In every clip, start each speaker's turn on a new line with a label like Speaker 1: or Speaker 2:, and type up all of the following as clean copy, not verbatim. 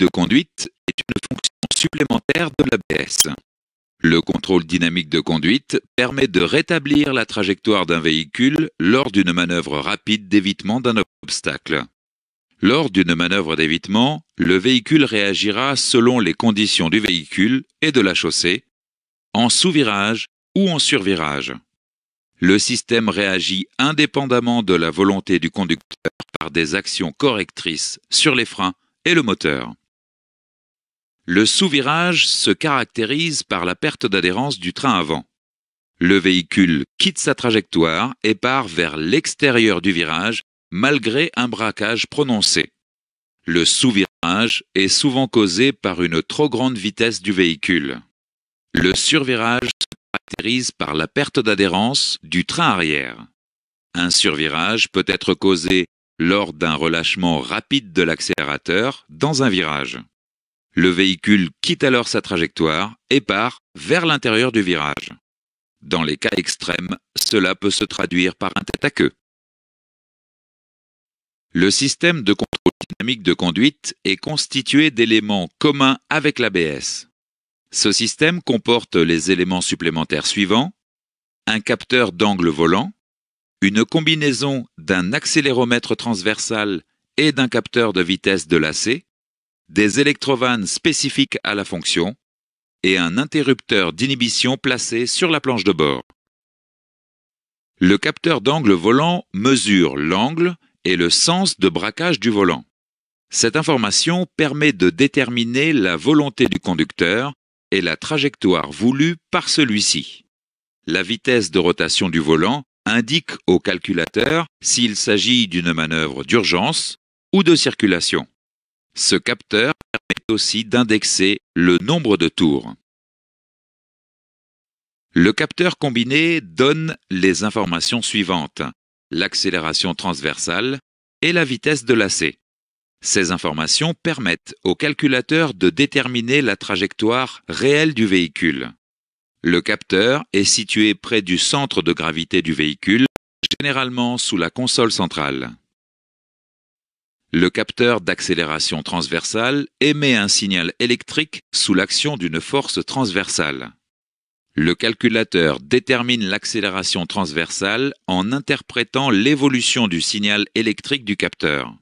Speaker 1: de conduite est une fonction supplémentaire de l'ABS. Le contrôle dynamique de conduite permet de rétablir la trajectoire d'un véhicule lors d'une manœuvre rapide d'évitement d'un obstacle. Lors d'une manœuvre d'évitement, le véhicule réagira selon les conditions du véhicule et de la chaussée, en sous-virage ou en survirage. Le système réagit indépendamment de la volonté du conducteur par des actions correctrices sur les freins et le moteur. Le sous-virage se caractérise par la perte d'adhérence du train avant. Le véhicule quitte sa trajectoire et part vers l'extérieur du virage malgré un braquage prononcé. Le sous-virage est souvent causé par une trop grande vitesse du véhicule. Le survirage se caractérise par la perte d'adhérence du train arrière. Un survirage peut être causé lors d'un relâchement rapide de l'accélérateur dans un virage. Le véhicule quitte alors sa trajectoire et part vers l'intérieur du virage. Dans les cas extrêmes, cela peut se traduire par un tête-à-queue. Le système de contrôle dynamique de conduite est constitué d'éléments communs avec l'ABS. Ce système comporte les éléments supplémentaires suivants: un capteur d'angle volant, une combinaison d'un accéléromètre transversal et d'un capteur de vitesse de lacet, des électrovannes spécifiques à la fonction et un interrupteur d'inhibition placé sur la planche de bord. Le capteur d'angle volant mesure l'angle et le sens de braquage du volant. Cette information permet de déterminer la volonté du conducteur et la trajectoire voulue par celui-ci. La vitesse de rotation du volant indique au calculateur s'il s'agit d'une manœuvre d'urgence ou de circulation. Ce capteur permet aussi d'indexer le nombre de tours. Le capteur combiné donne les informations suivantes: l'accélération transversale et la vitesse de lacet. Ces informations permettent au calculateur de déterminer la trajectoire réelle du véhicule. Le capteur est situé près du centre de gravité du véhicule, généralement sous la console centrale. Le capteur d'accélération transversale émet un signal électrique sous l'action d'une force transversale. Le calculateur détermine l'accélération transversale en interprétant l'évolution du signal électrique du capteur.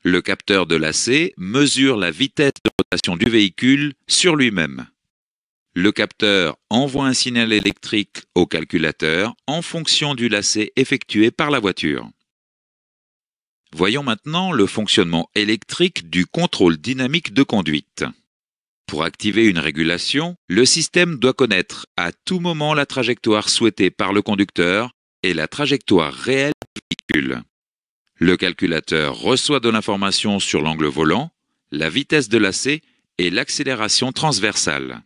Speaker 1: Le capteur de lacet mesure la vitesse de rotation du véhicule sur lui-même. Le capteur envoie un signal électrique au calculateur en fonction du lacet effectué par la voiture. Voyons maintenant le fonctionnement électrique du contrôle dynamique de conduite. Pour activer une régulation, le système doit connaître à tout moment la trajectoire souhaitée par le conducteur et la trajectoire réelle du véhicule. Le calculateur reçoit de l'information sur l'angle volant, la vitesse de lacet et l'accélération transversale.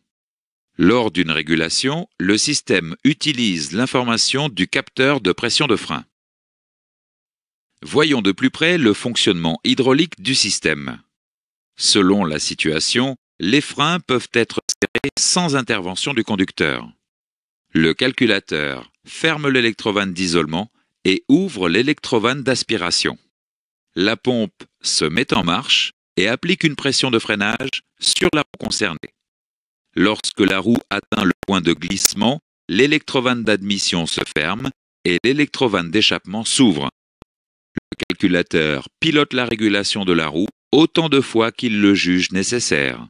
Speaker 1: Lors d'une régulation, le système utilise l'information du capteur de pression de frein. Voyons de plus près le fonctionnement hydraulique du système. Selon la situation, les freins peuvent être serrés sans intervention du conducteur. Le calculateur ferme l'électrovanne d'isolement et ouvre l'électrovanne d'aspiration. La pompe se met en marche et applique une pression de freinage sur la roue concernée. Lorsque la roue atteint le point de glissement, l'électrovanne d'admission se ferme et l'électrovanne d'échappement s'ouvre. Le calculateur pilote la régulation de la roue autant de fois qu'il le juge nécessaire.